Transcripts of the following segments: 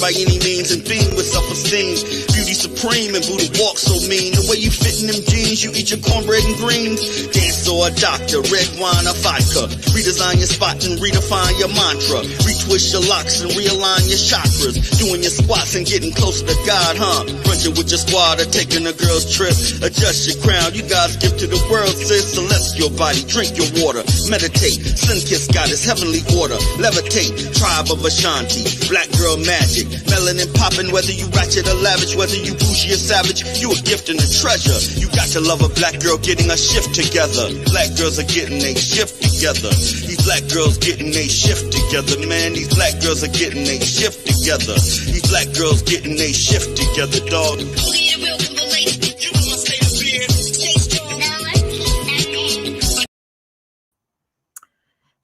by any means and fiend with self-esteem. Beauty supreme and Buddha walk so mean. The way you fit in them jeans, you eat your cornbread and greens. Dance or a doctor, red wine or vodka. Redesign your spot and redefine your mantra. Retwist your locks and realign your chakras. Doing your squats and getting closer to God, huh? Brunching with your squad or taking a girl's trip. Adjust your crown, you God's gift to the world, sis. Celestial body, drink your water. Meditate, sun-kissed goddess, heavenly order. Levitate, tribe of Ashanti. Black girl magic, melanin popping. Whether you ratchet or lavish, whether you bougie or savage, you a gift and a treasure. You got to love a black girl getting a shift together. Black girls are getting a shift together. These black girls getting a shift together, man. These black girls are getting a shift together. These black girls getting a shift together, dog.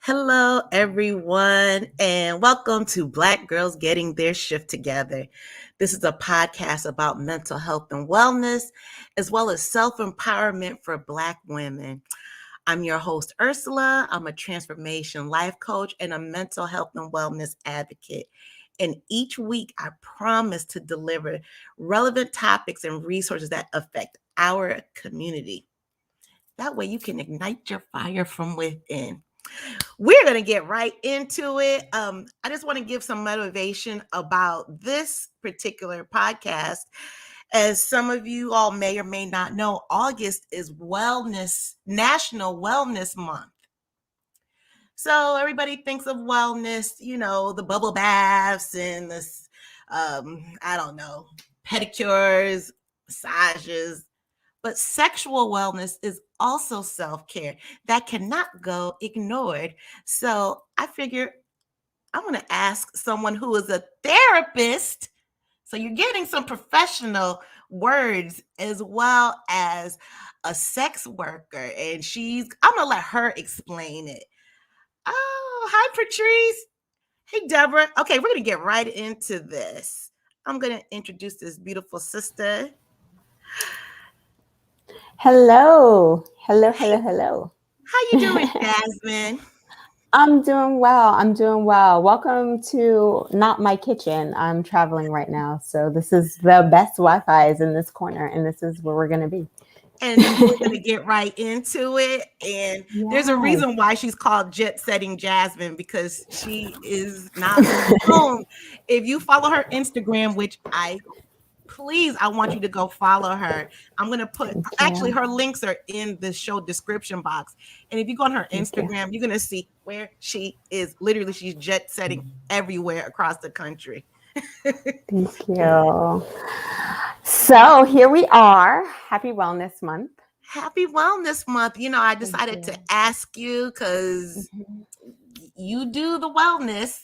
Hello, everyone, and welcome to Black Girls Getting Their Shift Together. This is a podcast about mental health and wellness, as well as self-empowerment for Black women. I'm your host, Ursula. I'm a transformation life coach and a mental health and wellness advocate. And each week, I promise to deliver relevant topics and resources that affect our community. That way you can ignite your fire from within. We're going to get right into it. I just want to give some motivation about this particular podcast. As some of you all may or may not know, August is National Wellness Month. So everybody thinks of wellness, the bubble baths and this, pedicures, massages. But sexual wellness is also self-care that cannot go ignored. So I figure I'm going to ask someone who is a therapist. So you're getting some professional words as well as a sex worker. And I'm going to let her explain it. Oh, hi, Patrice. Hey, Deborah. Okay, we're going to get right into this. I'm going to introduce this beautiful sister. Hello. How you doing, Jasmine? I'm doing well. Welcome to Not My Kitchen. I'm traveling right now, so this is the best Wi-Fi is in this corner, and this is where we're going to be. And we're going to get right into it. And There's a reason why she's called Jet Setting Jasmine, because she is not alone. If you follow her Instagram, which I want you to go follow her. I'm going to put, actually, her links are in the show description box. And if you go on her Instagram, you're going to see where she is. Literally, she's jet setting everywhere across the country. Thank you. So here we are. Happy Wellness Month. Happy Wellness Month. I decided to ask you because you do the wellness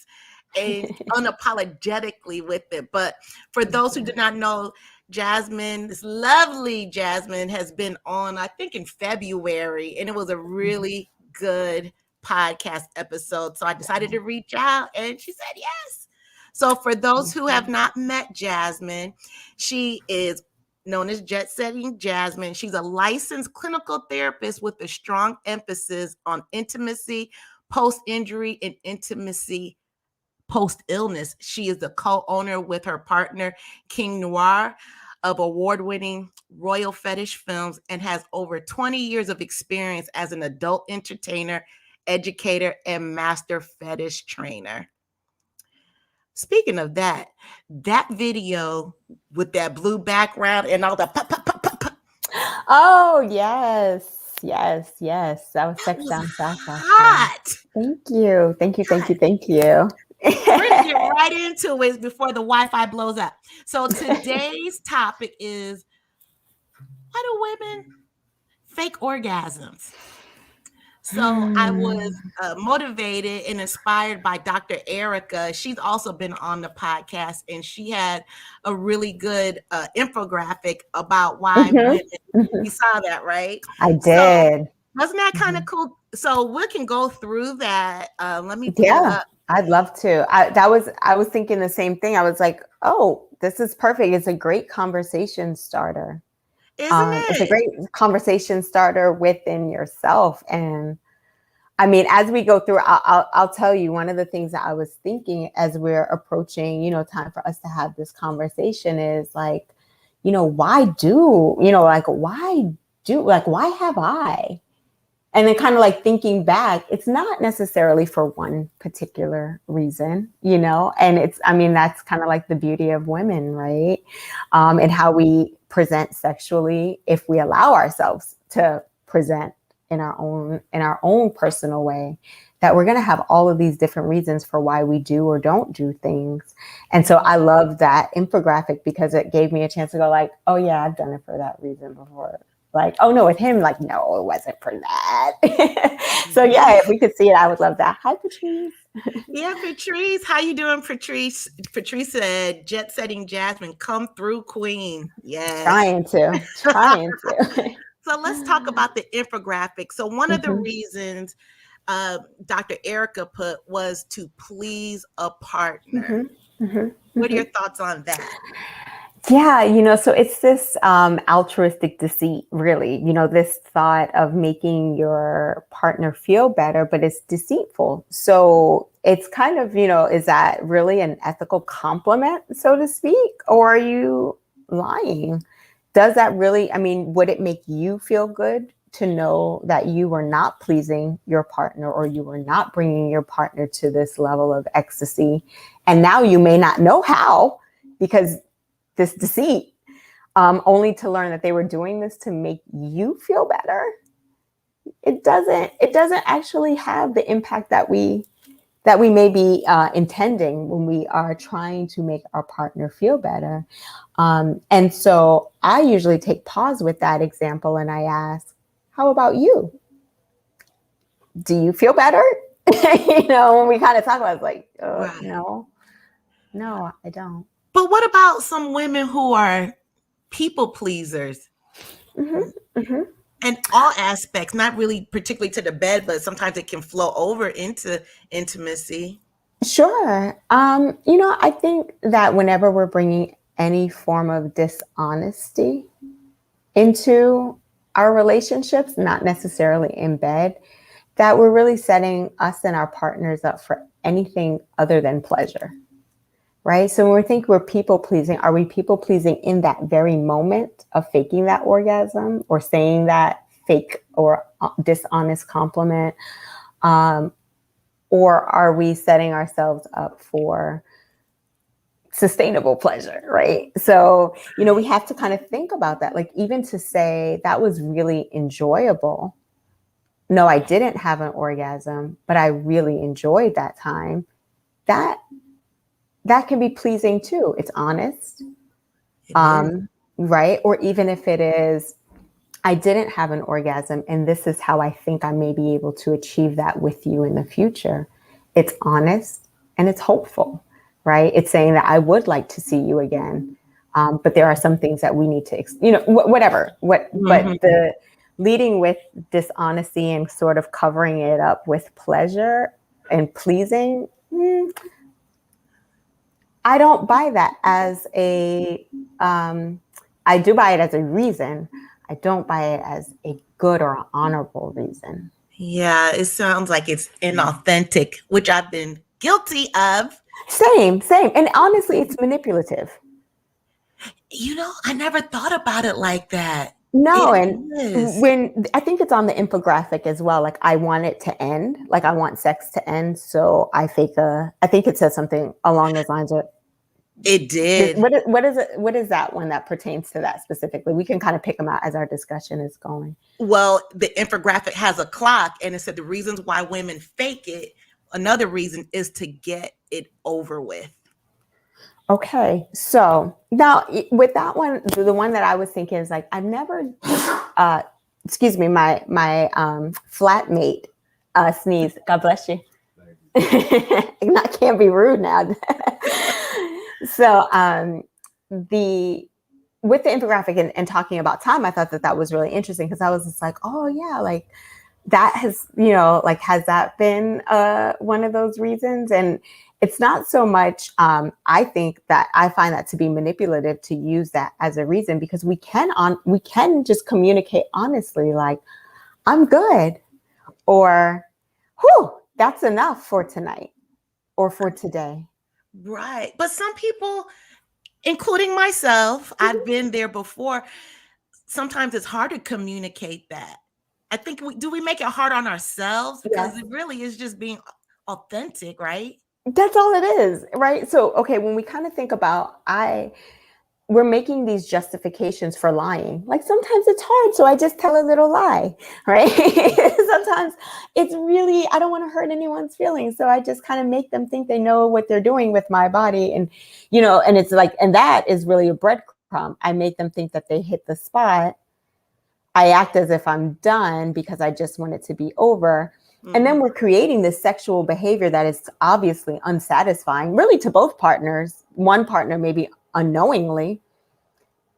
and unapologetically with it. But for those who did not know, Jasmine, this lovely Jasmine, has been on, I think, in February, and it was a really good podcast episode. So I decided to reach out, and she said yes. So for those who have not met Jasmine, she is known as Jet Setting Jasmine. She's a licensed clinical therapist with a strong emphasis on intimacy, post-injury, and intimacy post-illness. She is the co-owner with her partner, King Noir, of award-winning Royal Fetish Films, and has over 20 years of experience as an adult entertainer, educator, and master fetish trainer. Speaking of that video with that blue background and all the pop, pop, pop, pop, pop. Oh, yes. That was sex down south. Hot. Thank you. We're going to get right into it before the Wi-Fi blows up. So today's topic is, why do women fake orgasms? So I was motivated and inspired by Dr. Erika. She's also been on the podcast, and she had a really good infographic about why women. You saw that, right? I did. So, wasn't that kind of cool? So we can go through that. Let me pull it up. I'd love to. I was thinking the same thing. I was like, oh, this is perfect. It's a great conversation starter. Isn't it? It's a great conversation starter within yourself. And I mean, as we go through, I'll tell you one of the things that I was thinking as we're approaching, time for us to have this conversation is like, why have I? And then kind of like thinking back, it's not necessarily for one particular reason, and that's kind of like the beauty of women, right? And how we present sexually, if we allow ourselves to present in our own personal way, that we're going to have all of these different reasons for why we do or don't do things. And so I love that infographic because it gave me a chance to go like, oh yeah, I've done it for that reason before. Like, oh no, with him, like, no, it wasn't for that. So yeah, if we could see it, I would love that. Hi, Patrice. Yeah, Patrice, how you doing, Patrice? Patrice said, "Jet Setting Jasmine, come through, Queen." Yes, trying to. So let's talk about the infographic. So one of the reasons Dr. Erika put was to please a partner. What are your thoughts on that? Yeah, so it's this altruistic deceit, really, this thought of making your partner feel better, but it's deceitful. So it's kind of, is that really an ethical compliment, so to speak? Or are you lying? Does that really, would it make you feel good to know that you were not pleasing your partner or you were not bringing your partner to this level of ecstasy? And now you may not know how because this deceit, only to learn that they were doing this to make you feel better. It doesn't actually have the impact that we may be intending when we are trying to make our partner feel better. And so I usually take pause with that example and I ask, how about you? Do you feel better? When we kind of talk about it, it's like, right. No, I don't. But what about some women who are people pleasers? And all aspects, not really particularly to the bed, but sometimes it can flow over into intimacy. Sure. I think that whenever we're bringing any form of dishonesty into our relationships, not necessarily in bed, that we're really setting us and our partners up for anything other than pleasure. Right. So when we think we're people pleasing, are we people pleasing in that very moment of faking that orgasm or saying that fake or dishonest compliment? Or are we setting ourselves up for sustainable pleasure? Right. So, we have to kind of think about that. Like even to say that was really enjoyable. No, I didn't have an orgasm, but I really enjoyed that time. That can be pleasing too. It's honest. Right. Or even if it is, I didn't have an orgasm and this is how I think I may be able to achieve that with you in the future. It's honest and it's hopeful, right? It's saying that I would like to see you again. But there are some things that we need to, whatever. But the leading with dishonesty and sort of covering it up with pleasure and pleasing, I don't buy that as I do buy it as a reason. I don't buy it as a good or honorable reason. Yeah, it sounds like it's inauthentic, which I've been guilty of. Same. And honestly, it's manipulative. I never thought about it like that. No, when I think it's on the infographic as well, like I want it to end, like I want sex to end. So I think it says something along those lines of, it did. What is that one that pertains to that specifically? We can kind of pick them out as our discussion is going. Well, the infographic has a clock and it said the reasons why women fake it. Another reason is to get it over with. Okay. So now with that one, the one that I was thinking is like, I've never, excuse me, my flatmate sneezed. God bless you. I can't be rude now. So with the infographic and talking about time, I thought that was really interesting because I was just like, oh yeah, like that has, has that been one of those reasons? And it's not so much, I think that I find that to be manipulative to use that as a reason because we can just communicate honestly, like I'm good, or whew, that's enough for tonight or for today. Right. But some people, including myself, I've been there before. Sometimes it's hard to communicate that. I think we make it hard on ourselves because Yes. it really is just being authentic, right? That's all it is, right? So, okay, when we kind of think about we're making these justifications for lying. Like sometimes it's hard, so I just tell a little lie, right? Sometimes it's really, I don't want to hurt anyone's feelings, so I just kind of make them think they know what they're doing with my body. And, and it's like, and that is really a breadcrumb. I make them think that they hit the spot. I act as if I'm done because I just want it to be over. Mm-hmm. And then we're creating this sexual behavior that is obviously unsatisfying, really to both partners. One partner maybe unknowingly.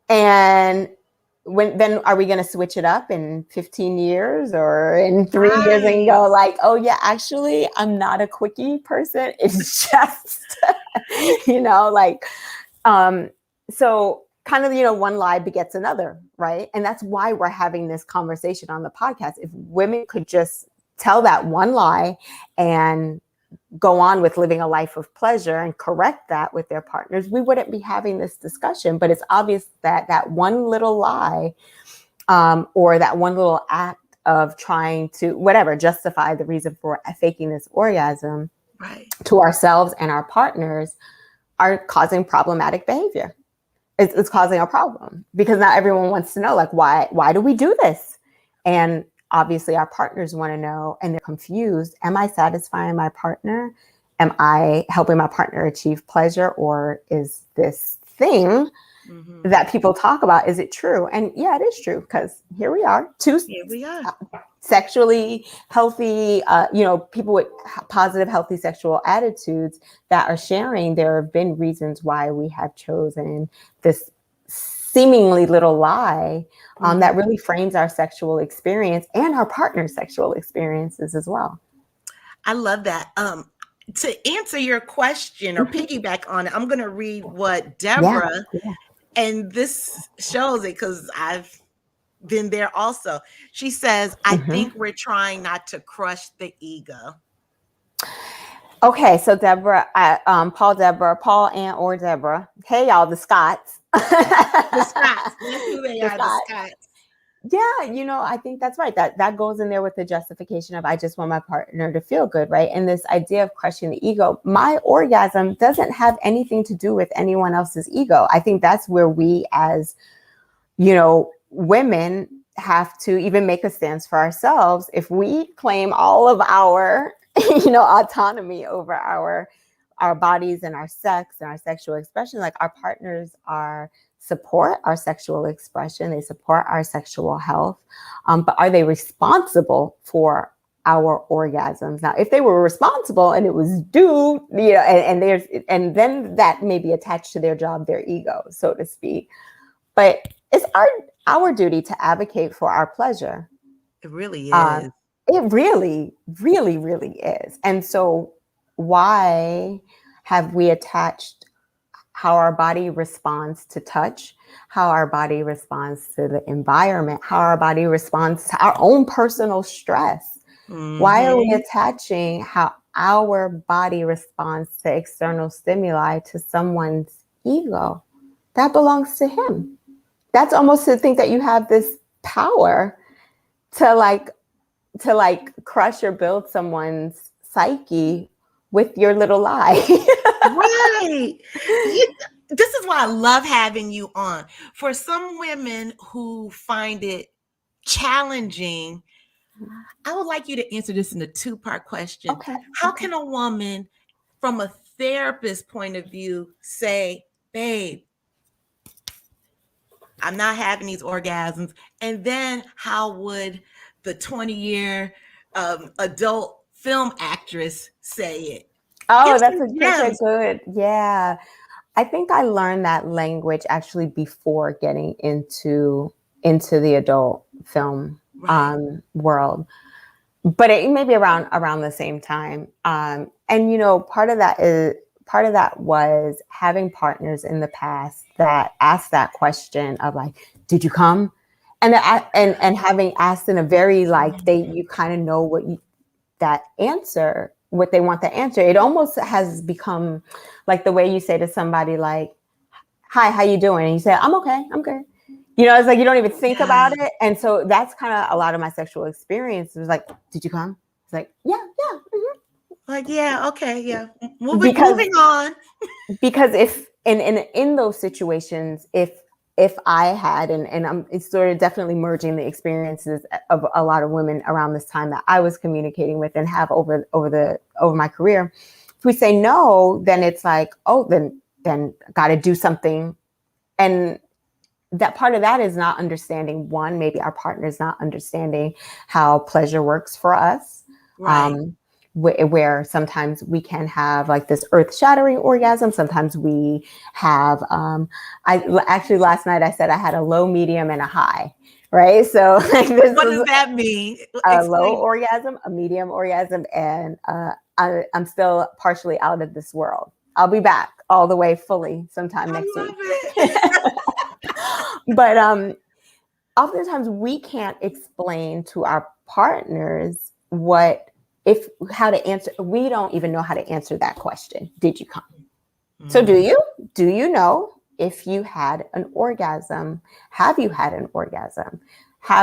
And then are we going to switch it up in 15 years or in 3 years and go like, oh yeah, actually I'm not a quickie person. It's just, so kind of, one lie begets another, right? And that's why we're having this conversation on the podcast. If women could just tell that one lie and go on with living a life of pleasure and correct that with their partners, we wouldn't be having this discussion. But it's obvious that that one little lie or that one little act of trying to justify the reason for faking this orgasm to ourselves and our partners are causing problematic behavior. It's causing a problem because now everyone wants to know, like, why do we do this? And obviously our partners want to know, and they're confused. Am I satisfying my partner? Am I helping my partner achieve pleasure? Or is this thing that people talk about, is it true? And yeah, it is true, because here we are, sexually healthy, people with positive, healthy sexual attitudes that are sharing. There have been reasons why we have chosen this seemingly little lie that really frames our sexual experience and our partner's sexual experiences as well. I love that. To answer your question or piggyback on it, I'm going to read what Deborah, and this shows it because I've been there also. She says, I think we're trying not to crush the ego. Okay, so Deborah, Paul and or Deborah. Hey, y'all, the Scots. The Scots. That's who they are, the Scots. Yeah, I think that's right. That goes in there with the justification of I just want my partner to feel good, right? And this idea of crushing the ego. My orgasm doesn't have anything to do with anyone else's ego. I think that's where we as, women have to even make a stance for ourselves. If we claim all of our, autonomy over our bodies and our sex and our sexual expression, like our partners support our sexual expression, they support our sexual health, but are they responsible for our orgasms? Now, if they were responsible and it was due, and then that may be attached to their job, their ego, so to speak. But it's our duty to advocate for our pleasure. It really is. It really, really, really is. And so why have we attached how our body responds to touch, how our body responds to the environment, how our body responds to our own personal stress? Why are we attaching how our body responds to external stimuli to someone's ego? That belongs to him. That's almost to think that you have this power to crush or build someone's psyche with your little lie. Right. This is why I love having you on. For some women who find it challenging, I would like you to answer this in a two-part question. Okay. How can a woman, from a therapist point of view, say, babe, I'm not having these orgasms? And then how would the 20-year adult film actress say it? Oh, that's a good. Yeah. I think I learned that language actually before getting into the adult film world, but it may be around the same time. And part of that was having partners in the past that asked that question of like, did you come? And having asked in a very you kind of know that answer, what they want the answer. It almost has become like the way you say to somebody like, hi, how you doing? And you say, I'm okay, I'm good. It's like you don't even think about it. And so that's kind of a lot of my sexual experience. It was like, did you come? It's like, yeah. Mm-hmm. Like, yeah, okay, yeah. Moving on. Because if in those situations, if I had, and it's sort of definitely merging the experiences of a lot of women around this time that I was communicating with and have over my career. If we say no, then it's like, oh, then got to do something. And that part of that is not understanding, one, maybe our partner is not understanding how pleasure works for us. Right. Where sometimes we can have like this earth-shattering orgasm. Sometimes we have, actually last night I said I had a low, medium, and a high, right? So like what does that mean? A low orgasm, a medium orgasm, and I'm still partially out of this world. I'll be back all the way fully sometime next week. But oftentimes we can't explain to our partners how to answer. We don't even know how to answer that question. Did you come? Mm-hmm. So do you know if you had an orgasm? Have you had an orgasm?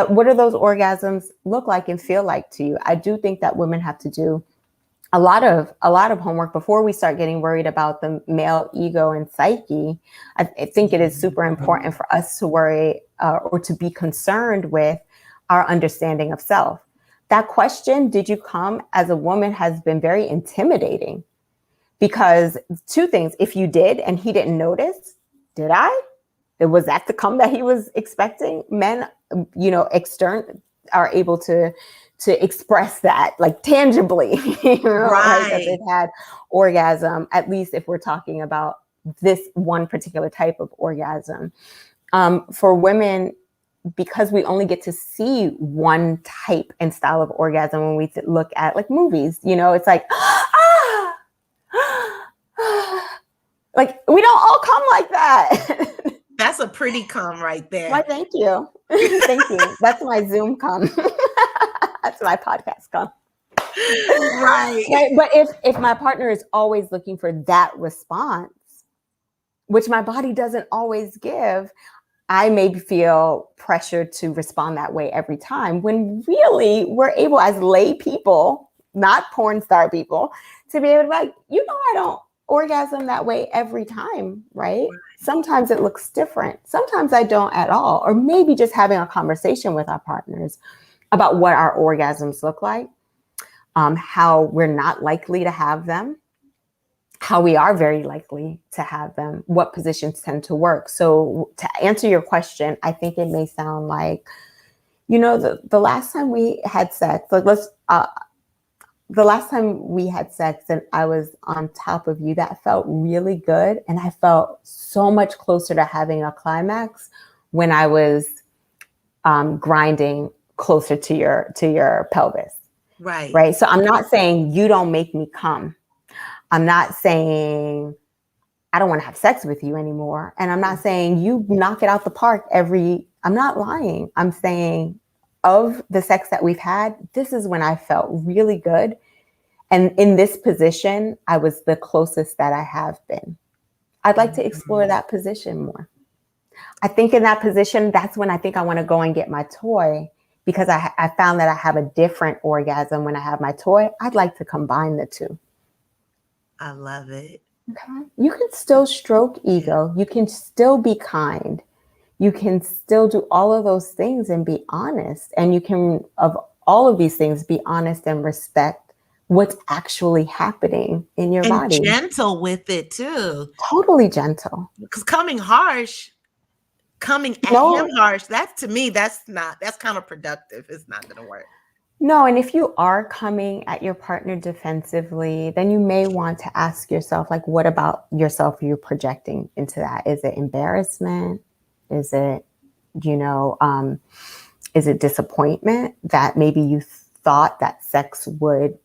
What do those orgasms look like and feel like to you? I do think that women have to do a lot of homework before we start getting worried about the male ego and psyche. I think it is super important for us to worry or to be concerned with our understanding of self. That question, did you come, as a woman, has been very intimidating, because two things: if you did and he didn't notice, did I? Was that the come that he was expecting? Men, extern are able to express that like tangibly, right? That they've had orgasm, at least if we're talking about this one particular type of orgasm. For women, because we only get to see one type and style of orgasm when we look at like movies, it's like, like we don't all come like that. That's a pretty come right there. Why, thank you. Thank you. That's my Zoom come. That's my podcast come. Right. But if my partner is always looking for that response, which my body doesn't always give, I may feel pressured to respond that way every time, when really we're able, as lay people, not porn star people, to be able to be like, I don't orgasm that way every time, right? Sometimes it looks different. Sometimes I don't at all. Or maybe just having a conversation with our partners about what our orgasms look like, how we're not likely to have them, how we are very likely to have them, what positions tend to work. So to answer your question, I think it may sound like, the last time we had sex, the last time we had sex and I was on top of you, that felt really good. And I felt so much closer to having a climax when I was grinding closer to your pelvis. Right. So I'm not saying you don't make me come. I'm not saying I don't want to have sex with you anymore. And I'm not saying you knock it out the park I'm not lying. I'm saying of the sex that we've had, this is when I felt really good. And in this position, I was the closest that I have been. I'd like to explore that position more. I think in that position, that's when I think I want to go and get my toy, because I found that I have a different orgasm when I have my toy. I'd like to combine the two. I love it. Okay. You can still stroke ego. You can still be kind. You can still do all of those things and be honest. And you can, of all of these things, be honest and respect what's actually happening in your body. And gentle with it too. Totally gentle. Because coming at him harsh, to me, that's counterproductive. It's not going to work. No, and if you are coming at your partner defensively, then you may want to ask yourself, like, what about yourself you're projecting into that? Is it embarrassment? Is it, is it disappointment that maybe you thought that sex would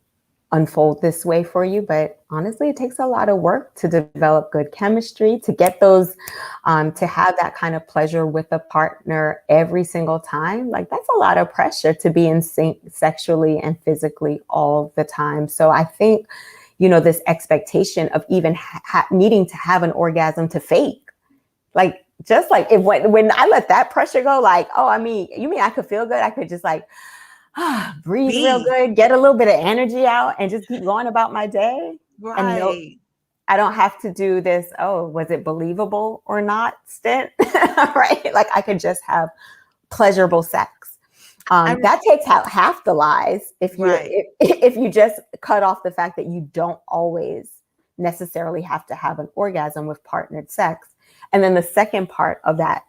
unfold this way for you. But honestly, it takes a lot of work to develop good chemistry, to get those, to have that kind of pleasure with a partner every single time. Like, that's a lot of pressure to be in sync sexually and physically all the time. So I think, this expectation of even needing to have an orgasm to fake, like, just like when I let that pressure go, like, oh, you mean I could feel good? I could just like, breathe real good, get a little bit of energy out and just keep going about my day. Right. And no, I don't have to do this, oh, was it believable or not stint, right? Like, I could just have pleasurable sex. That takes out half the lies if you just cut off the fact that you don't always necessarily have to have an orgasm with partnered sex. And then the second part of that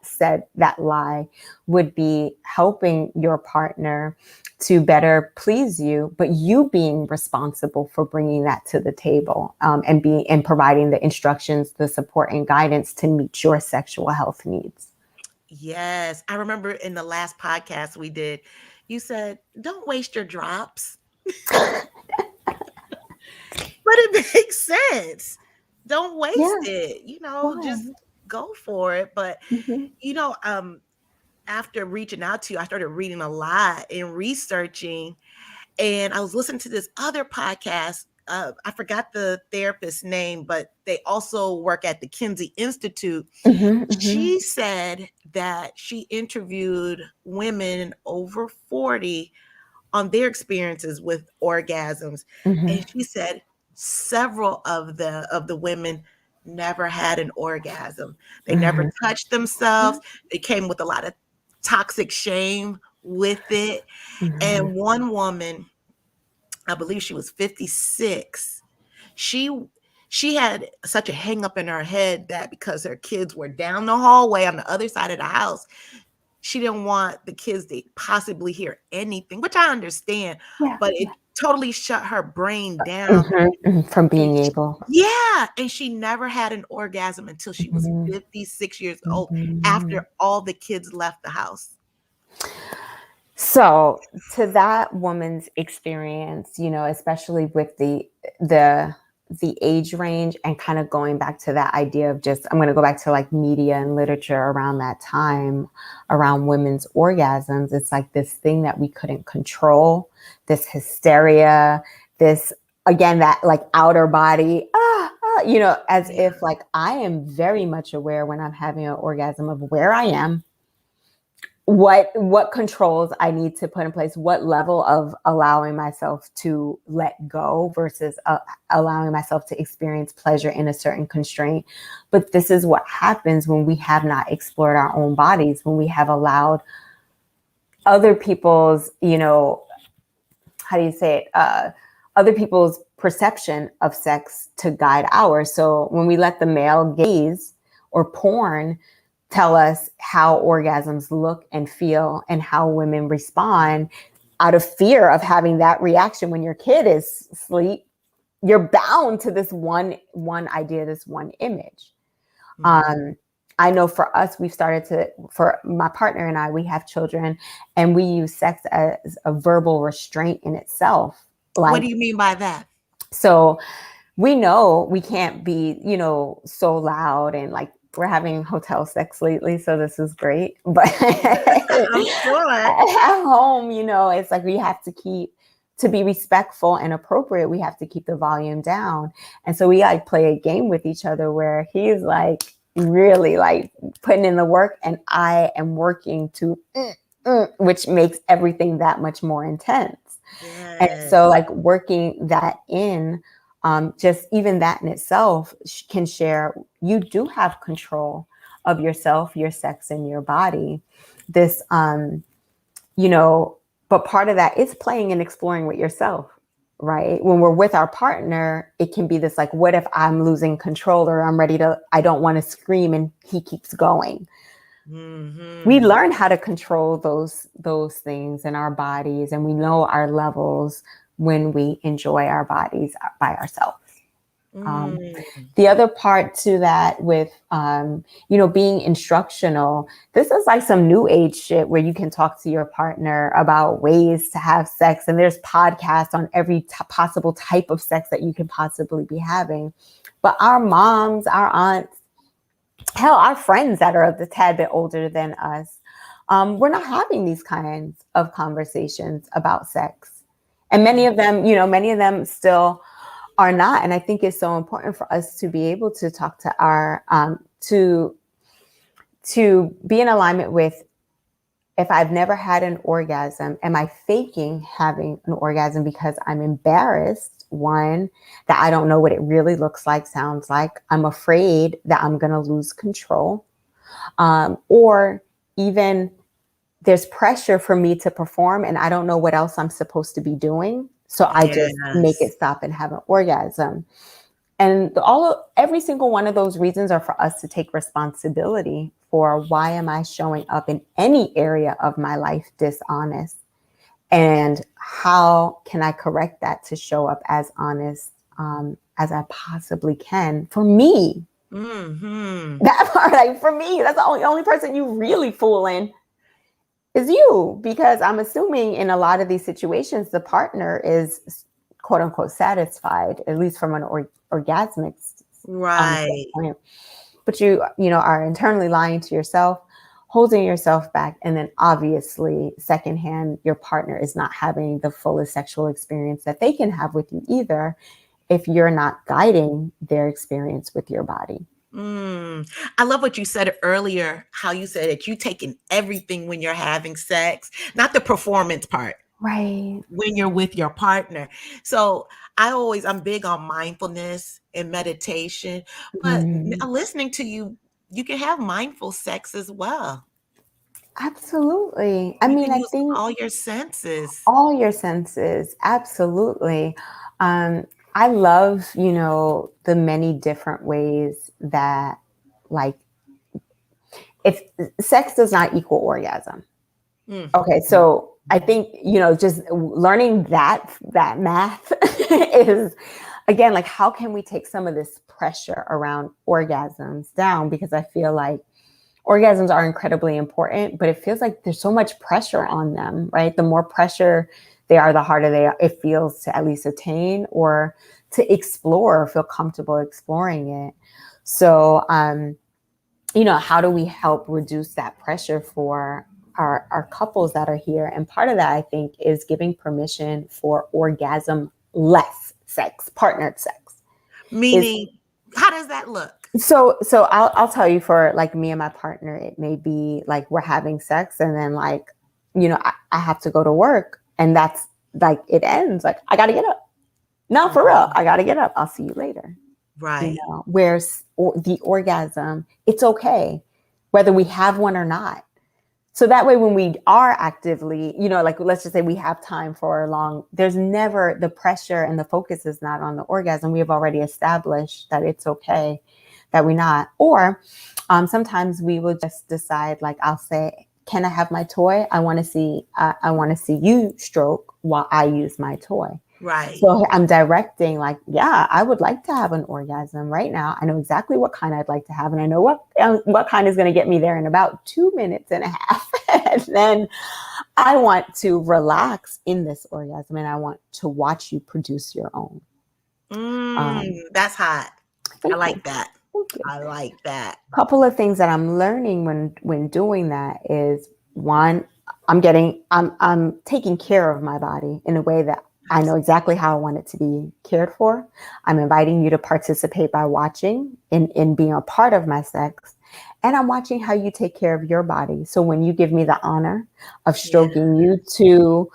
lie would be helping your partner to better please you, but you being responsible for bringing that to the table, and providing the instructions, the support and guidance to meet your sexual health needs. Yes. I remember in the last podcast we did, you said, don't waste your drops. But it makes sense. Don't waste it, just go for it. But, after reaching out to you, I started reading a lot and researching, and I was listening to this other podcast. I forgot the therapist's name, but they also work at the Kinsey Institute. She said that she interviewed women over 40 on their experiences with orgasms. And she said several of the women never had an orgasm. They never touched themselves. They came with a lot of toxic shame with it. And one woman, I believe she was 56, she had such a hang up in her head that because her kids were down the hallway on the other side of the house, she didn't want the kids to possibly hear anything, which I understand, but it totally shut her brain down from being able. Yeah. And she never had an orgasm until she was 56 years old, after all the kids left the house. So to that woman's experience, especially with the age range, and kind of going back to that idea of I'm going to go back to like media and literature around that time around women's orgasms. It's like this thing that we couldn't control, this hysteria, this, again, that like outer body, as if like I am very much aware when I'm having an orgasm of where I am, what controls I need to put in place, what level of allowing myself to let go versus allowing myself to experience pleasure in a certain constraint. But this is what happens when we have not explored our own bodies, when we have allowed other people's, other people's perception of sex to guide ours. So when we let the male gaze or porn tell us how orgasms look and feel and how women respond, out of fear of having that reaction when your kid is asleep, you're bound to this one idea, this one image. I know for us, for my partner and I, we have children, and we use sex as a verbal restraint in itself. Like, what do you mean by that? So we know we can't be, so loud, and like, we're having hotel sex lately, so this is great. But I'm sure at home, it's like we have to be respectful and appropriate. We have to keep the volume down. And so we like play a game with each other where he's like really like putting in the work, and I am working to, which makes everything that much more intense. Yes. And so like working that in, just even that in itself can share, you do have control of yourself, your sex, and your body. This, but part of that is playing and exploring with yourself, right? When we're with our partner, it can be this like, what if I'm losing control, or I don't want to scream and he keeps going. We learn how to control those things in our bodies, and we know our levels when we enjoy our bodies by ourselves. The other part to that with, being instructional, this is like some new age shit where you can talk to your partner about ways to have sex. And there's podcasts on every possible type of sex that you can possibly be having. But our moms, our aunts, hell, our friends that are a tad bit older than us, we're not having these kinds of conversations about sex. And many of them still are not. And I think it's so important for us to be able to talk to our, to be in alignment with, if I've never had an orgasm, am I faking having an orgasm because I'm embarrassed? One, that I don't know what it really looks like, sounds like. I'm afraid that I'm going to lose control. Or even there's pressure for me to perform and I don't know what else I'm supposed to be doing. So I just make it stop and have an orgasm. And every single one of those reasons are for us to take responsibility for, why am I showing up in any area of my life dishonest? And how can I correct that to show up as honest as I possibly can for me? That part, like, for me, that's the only person you really fooling is you, because I'm assuming in a lot of these situations, the partner is quote unquote satisfied, at least from an orgasmic standpoint. But you are internally lying to yourself, holding yourself back. And then obviously secondhand, your partner is not having the fullest sexual experience that they can have with you either, if you're not guiding their experience with your body. I love what you said earlier, how you said that you taking everything when you're having sex, not the performance part. Right. When you're with your partner. So I'm big on mindfulness and meditation, but listening to you, you can have mindful sex as well. Absolutely. I think all your senses. All your senses. Absolutely. I love, the many different ways that, like, if sex does not equal orgasm. Okay. So I think, just learning that math is, again, like, how can we take some of this pressure around orgasms down? Because I feel like orgasms are incredibly important, but it feels like there's so much pressure on them, right? The more pressure they are, the harder it feels to at least attain or to explore or feel comfortable exploring it. So, how do we help reduce that pressure for our couples that are here? And part of that, I think, is giving permission for orgasm-less sex, partnered sex. Meaning, how does that look? So I'll tell you, for like me and my partner, it may be like we're having sex and then, like, I have to go to work, and that's like, it ends. Like, I got to get up. No, for real. I got to get up. I'll see you later. Right. Whereas the orgasm, it's okay, whether we have one or not. So that way, when we are actively, like, let's just say we have time for a long, there's never the pressure, and the focus is not on the orgasm. We have already established that it's okay that we're not. Or sometimes we will just decide, like, I'll say, can I have my toy? I want to see you stroke while I use my toy. Right. So I'm directing, like, yeah, I would like to have an orgasm right now. I know exactly what kind I'd like to have. And I know what kind is going to get me there in about 2 minutes and a half. And then I want to relax in this orgasm, and I want to watch you produce your own. That's hot. I like that. I like that. A couple of things that I'm learning when doing that is, one, I'm taking care of my body in a way that I know exactly how I want it to be cared for. I'm inviting you to participate by watching in being a part of my sex. And I'm watching how you take care of your body. So when you give me the honor of stroking you to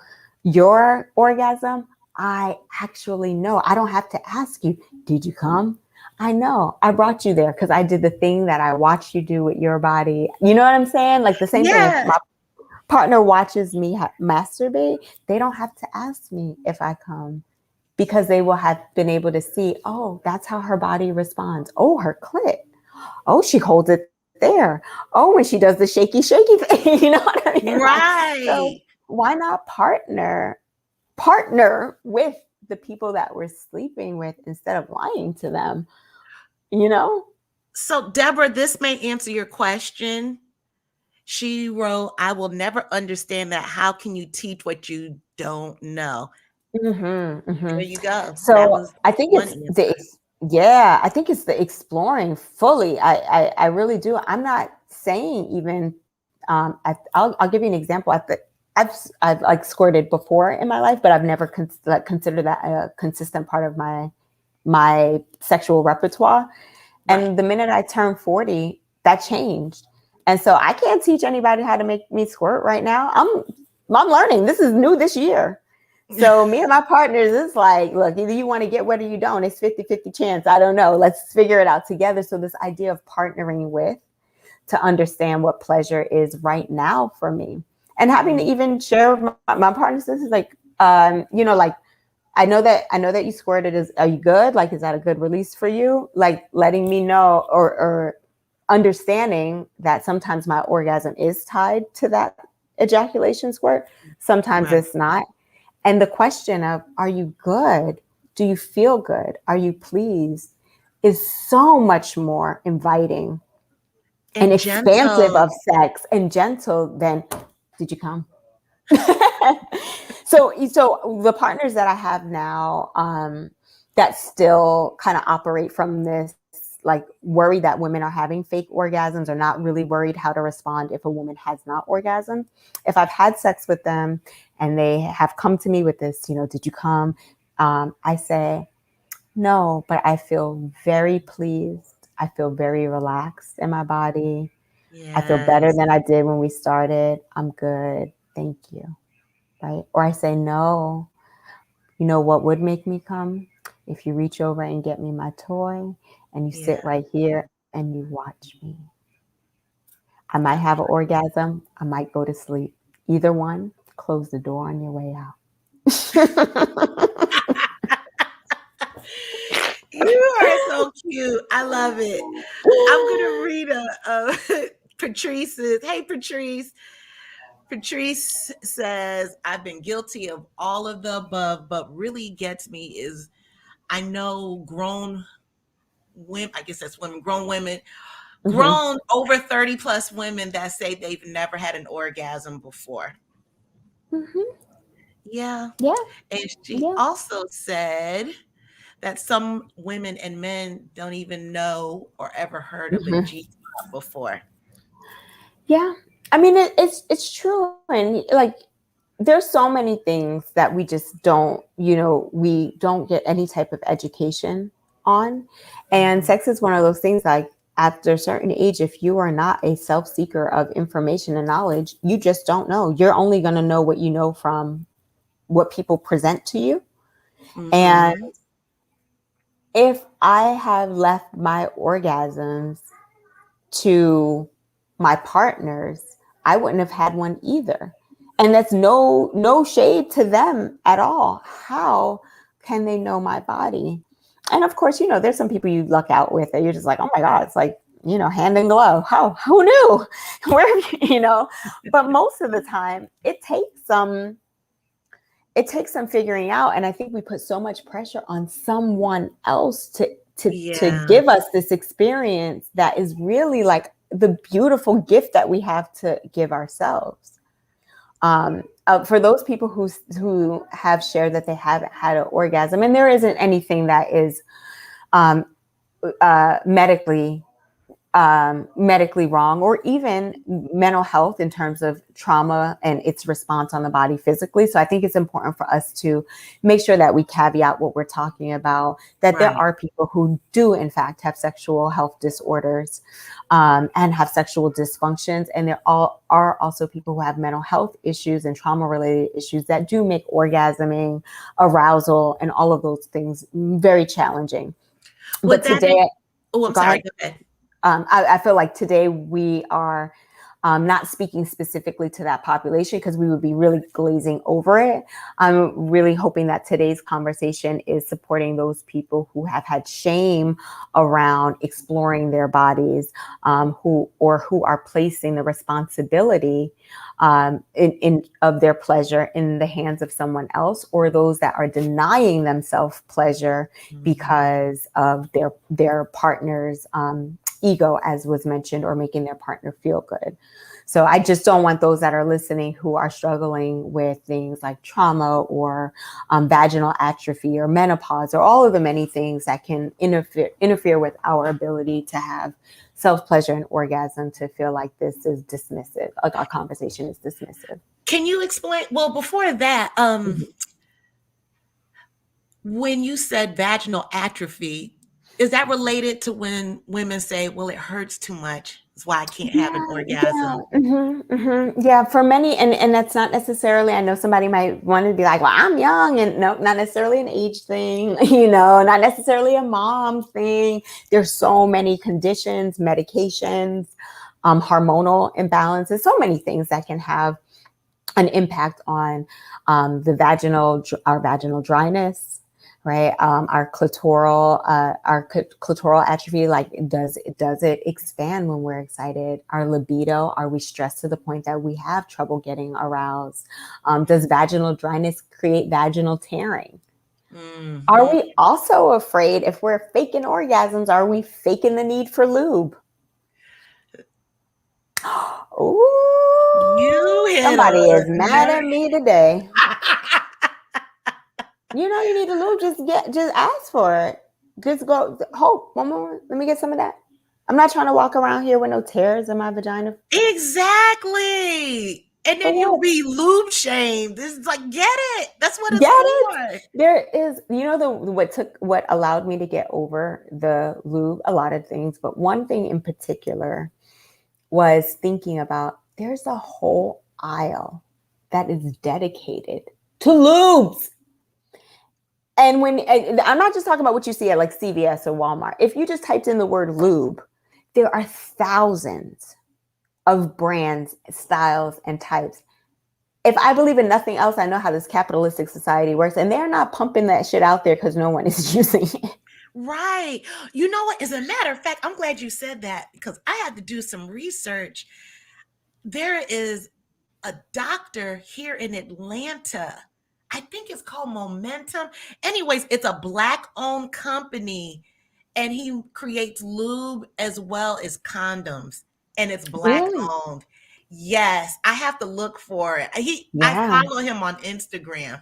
your orgasm, I actually know. I don't have to ask you, did you come? I know. I brought you there because I did the thing that I watched you do with your body. You know what I'm saying? Like, the same thing. If my partner watches me masturbate, they don't have to ask me if I come, because they will have been able to see, oh, that's how her body responds. Oh, her clit. Oh, she holds it there. Oh, when she does the shaky thing, you know what I mean? Right. So why not partner with the people that we're sleeping with instead of lying to them, you know? So, Deborah, this may answer your question. She wrote, I will never understand that. How can you teach what you don't know? There you go. That So was I think one it's answer. I think it's the exploring fully. I really do. I'm not saying even, I'll give you an example. I've like squirted before in my life, but I've never considered that a consistent part of my sexual repertoire. Right. And the minute I turned 40, that changed. And so I can't teach anybody how to make me squirt right now. I'm learning. This is new this year. So me and my partners, it's like, look, either you want to get wet or you don't. It's 50-50 chance. I don't know. Let's figure it out together. So this idea of partnering with to understand what pleasure is right now for me, and having to even share with my partners, this is like, like, I know that you squirted. Are you good? Like, is that a good release for you? Like letting me know, or understanding that sometimes my orgasm is tied to that ejaculation squirt. Sometimes Right. it's not. And the question of, are you good? Do you feel good? Are you pleased? Is so much more inviting and expansive gentle. of sex and gentle than, did you come? So the partners that I have now, that still kind of operate from this like worry that women are having fake orgasms, or not really worried how to respond if a woman has not orgasmed. If I've had sex with them and they have come to me with this, did you come? I say, no, but I feel very pleased. I feel very relaxed in my body. I feel better Yes. than I did when we started. I'm good. Thank you. Right? Or I say, no, you know what would make me come? If you reach over and get me my toy and you sit Yeah. right here and you watch me. I might have an orgasm. I might go to sleep. Either one, close the door on your way out. You are so cute. I love it. I'm going to read Patrice's. Hey, Patrice. Patrice says, I've been guilty of all of the above, but really gets me is I know grown women, I guess that's women, grown women, grown over 30 plus women that say they've never had an orgasm before. Yeah. Yeah. And she Yeah. also said that some women and men don't even know or ever heard of a G-spot before. Yeah. I mean, it's true. And like, there's so many things that we just don't, we don't get any type of education on. And sex is one of those things, like, after a certain age, if you are not a self-seeker of information and knowledge, you just don't know. You're only going to know what you know from what people present to you. And if I have left my orgasms to my partners, I wouldn't have had one either. And that's no shade to them at all. How can they know my body? And of course, there's some people you luck out with that you're just like, oh my God, it's like, hand in glove. Who knew? Where, but most of the time it takes some figuring out. And I think we put so much pressure on someone else to give us this experience that is really like the beautiful gift that we have to give ourselves. For those people who have shared that they haven't had an orgasm, and there isn't anything that is medically wrong, or even mental health in terms of trauma and its response on the body physically. So I think it's important for us to make sure that we caveat what we're talking about, that there are people who do in fact have sexual health disorders and have sexual dysfunctions. And there are also people who have mental health issues and trauma related issues that do make orgasming, arousal, and all of those things very challenging. But today, I'm sorry. Go ahead. I feel like today we are not speaking specifically to that population because we would be really glazing over it. I'm really hoping that today's conversation is supporting those people who have had shame around exploring their bodies, who are placing the responsibility of their pleasure in the hands of someone else, or those that are denying themselves pleasure because of their partner's ego, as was mentioned, or making their partner feel good. So I just don't want those that are listening who are struggling with things like trauma or vaginal atrophy or menopause or all of the many things that can interfere with our ability to have self-pleasure and orgasm to feel like this is dismissive, like our conversation is dismissive. Can you explain? Well, before that, when you said vaginal atrophy, is that related to when women say, well, it hurts too much, that's why I can't have an orgasm? Yeah, for many, and that's not necessarily, I know somebody might want to be like, well, I'm young, and no, not necessarily an age thing, not necessarily a mom thing. There's so many conditions, medications, hormonal imbalances, so many things that can have an impact on our vaginal dryness. Right, our clitoral atrophy. Like, does it expand when we're excited? Our libido, are we stressed to the point that we have trouble getting aroused? Does vaginal dryness create vaginal tearing? Are we also afraid, if we're faking orgasms, are we faking the need for lube? Ooh, somebody is mad at me today. You need a lube, just ask for it. Just go, hope, one more, let me get some of that. I'm not trying to walk around here with no tears in my vagina. Exactly. And then you'll be lube shamed. This is like, get it. That's what it's for. There is, what allowed me to get over the lube, a lot of things, but one thing in particular was thinking about, there's a whole aisle that is dedicated to lubes. And I'm not just talking about what you see at like CVS or Walmart. If you just typed in the word lube, there are thousands of brands, styles, and types. If I believe in nothing else, I know how this capitalistic society works, and they're not pumping that shit out there because no one is using it. Right. You know what? As a matter of fact, I'm glad you said that, because I had to do some research. There is a doctor here in Atlanta. I think it's called Momentum. Anyways, it's a Black-owned company, and he creates lube as well as condoms, and it's Black-owned. Yes, I have to look for it. I follow him on Instagram.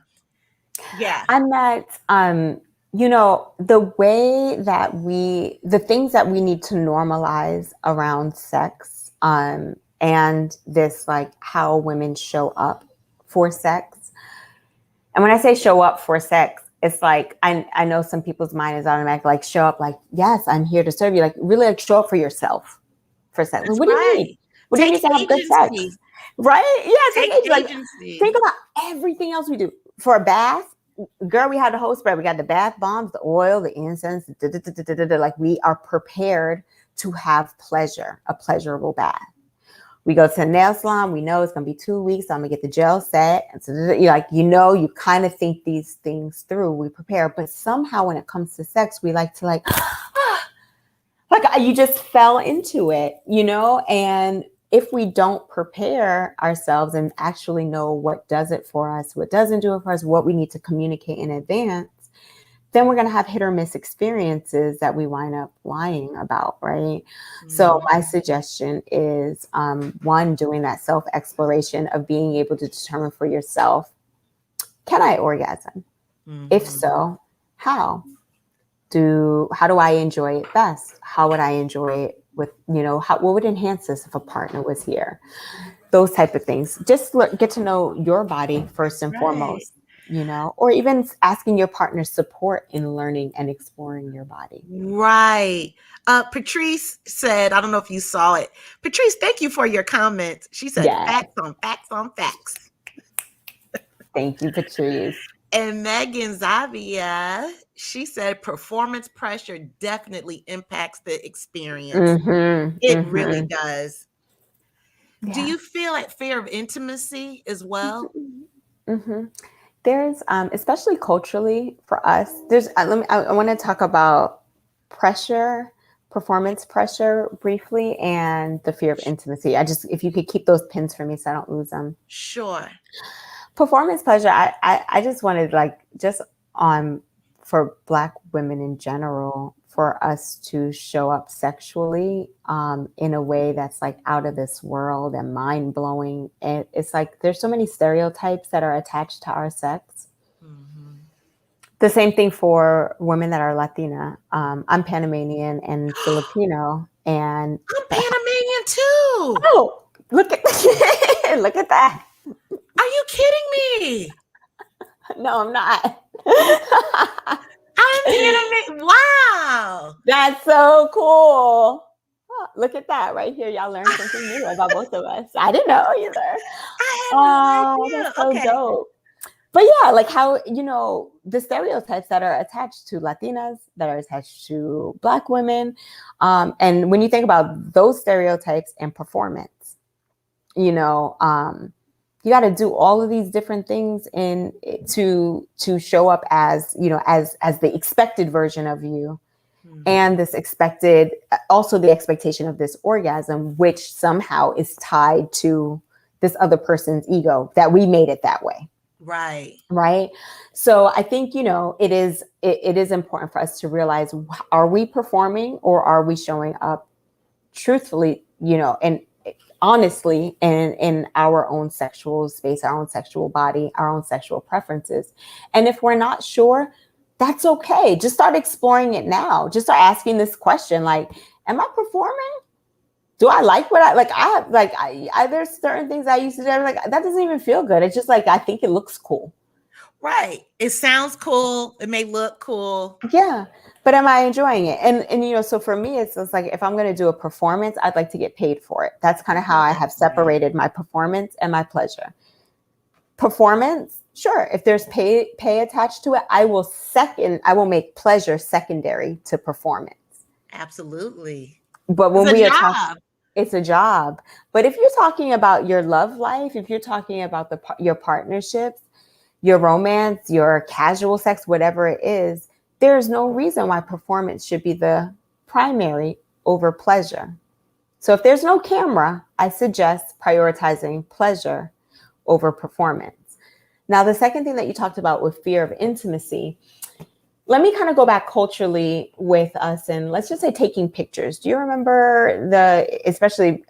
Yeah. And that, the way that the things that we need to normalize around sex, and this, like, how women show up for sex. And when I say show up for sex, it's like, I know some people's mind is automatic, like, show up, like, yes, I'm here to serve you. Like, really, like, show up for yourself for sex. Like, what do you need? What do you need to have good sex? Right? Yeah, take agency. Think about everything else we do. For a bath, girl, we had the whole spread. We got the bath bombs, the oil, the incense, like, we are prepared to have pleasure, a pleasurable bath. We go to the nail salon. We know it's going to be 2 weeks. So I'm going to get the gel set. And so you kind of think these things through. We prepare. But somehow when it comes to sex, we like to like you just fell into it, and if we don't prepare ourselves and actually know what does it for us, what doesn't do it for us, what we need to communicate in advance, then we're going to have hit or miss experiences that we wind up lying about, right? Mm-hmm. So my suggestion is, one, doing that self-exploration of being able to determine for yourself, can I orgasm? Mm-hmm. If so, how? How do I enjoy it best? How would I enjoy it with, what would enhance this if a partner was here? Those type of things. Just get to know your body first and foremost. Or even asking your partner's support in learning and exploring your body. Right. Patrice said, I don't know if you saw it. Patrice, thank you for your comments. She said, facts on facts on facts. Thank you, Patrice. And Megan Zavia, she said, performance pressure definitely impacts the experience. It really does. Do you feel like fear of intimacy as well? Mm-hmm. There's, especially culturally for us, there's, I want to talk about pressure, performance pressure briefly, and the fear of intimacy. If you could keep those pins for me so I don't lose them. Sure. Performance pleasure, I just wanted for Black women in general, for us to show up sexually in a way that's like out of this world and mind blowing. And it's like there's so many stereotypes that are attached to our sex. Mm-hmm. The same thing for women that are Latina. I'm Panamanian and Filipino, and I'm Panamanian too. oh, look at look at that. Are you kidding me? No, I'm not. I'm Panamanian. Wow. That's so cool. Oh, look at that right here. Y'all learned something new about both of us. I didn't know either. I had no idea. That's so Okay. dope. But yeah, like how, the stereotypes that are attached to Latinas, that are attached to Black women. And when you think about those stereotypes and performance, you got to do all of these different things to show up as, as the expected version of you. Mm-hmm. And also the expectation of this orgasm, which somehow is tied to this other person's ego, that we made it that way. Right. Right. So I think, it is important for us to realize, are we performing or are we showing up truthfully, and honestly in our own sexual space, our own sexual body, our own sexual preferences. And if we're not sure, that's okay. Just start exploring it now. Just start asking this question, like, am I performing? Do I like what there's certain things I used to do. Like, that doesn't even feel good. It's just like, I think it looks cool. Right. It sounds cool. It may look cool. Yeah. But am I enjoying it? And so for me, it's like, if I'm going to do a performance, I'd like to get paid for it. That's kind of how I have separated my performance and my pleasure. Performance, sure. If there's pay attached to it, I will make pleasure secondary to performance. Absolutely. But when it's a job. But if you're talking about your love life, if you're talking about your partnerships, your romance, your casual sex, whatever it is, there's no reason why performance should be the primary over pleasure. So if there's no camera, I suggest prioritizing pleasure over performance. Now, the second thing that you talked about with fear of intimacy, let me kind of go back culturally with us, and let's just say taking pictures. Do you remember especially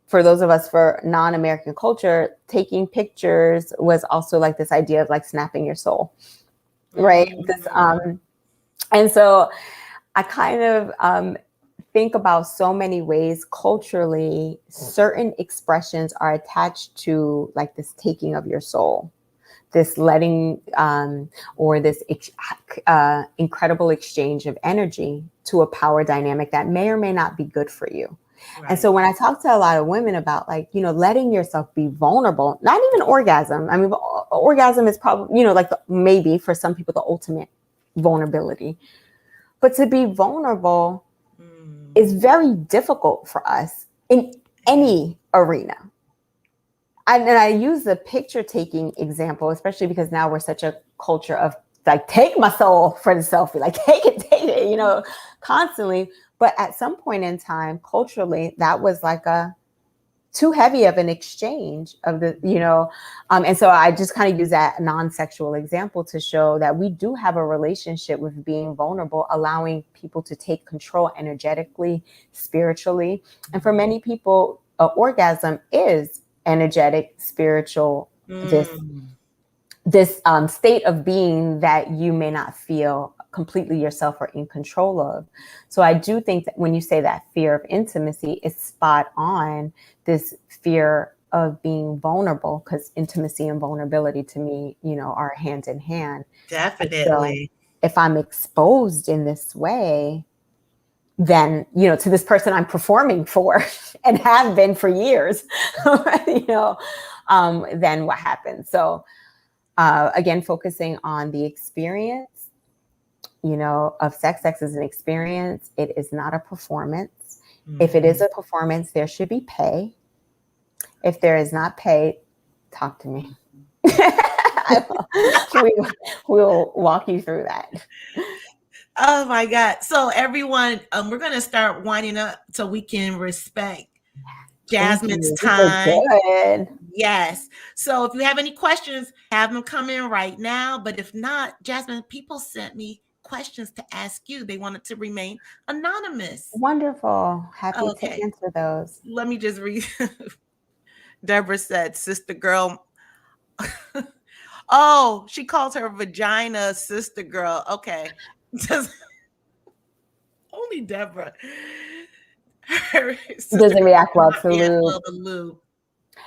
for those of us for non-American culture, taking pictures was also like this idea of like snapping your soul, right? Mm-hmm. And so I kind of think about so many ways culturally, certain expressions are attached to like this taking of your soul, this letting or this incredible exchange of energy to a power dynamic that may or may not be good for you. Right. And so when I talk to a lot of women about like, letting yourself be vulnerable, not even orgasm. I mean, orgasm is probably, maybe for some people, the ultimate vulnerability. But to be vulnerable is very difficult for us in any arena. And I use the picture taking example, especially because now we're such a culture of like, take my soul for the selfie, like take it, constantly. But at some point in time, culturally, that was like too heavy of an exchange of and so I just kind of use that non-sexual example to show that we do have a relationship with being vulnerable, allowing people to take control energetically, spiritually. And for many people, orgasm is energetic, spiritual, this state of being that you may not feel completely yourself or in control of. So I do think that when you say that fear of intimacy is spot on, this fear of being vulnerable, because intimacy and vulnerability to me, are hand in hand. Definitely. So if I'm exposed in this way, then, to this person I'm performing for and have been for years, then what happens? So again, focusing on the experience, of sex. Sex is an experience. It is not a performance. If it is a performance, there should be pay. If there is not pay, talk to me. We'll walk you through that. Oh my God. So everyone, we're going to start winding up so we can respect Jasmine's time. Good. Yes. So if you have any questions, have them come in right now. But if not, Jasmine, people sent me questions to ask you. They wanted to remain anonymous. Wonderful. Happy to answer those. Let me just read. Deborah said, sister girl. Oh, she calls her vagina sister girl. Okay. Only Deborah. Doesn't react well to the lube.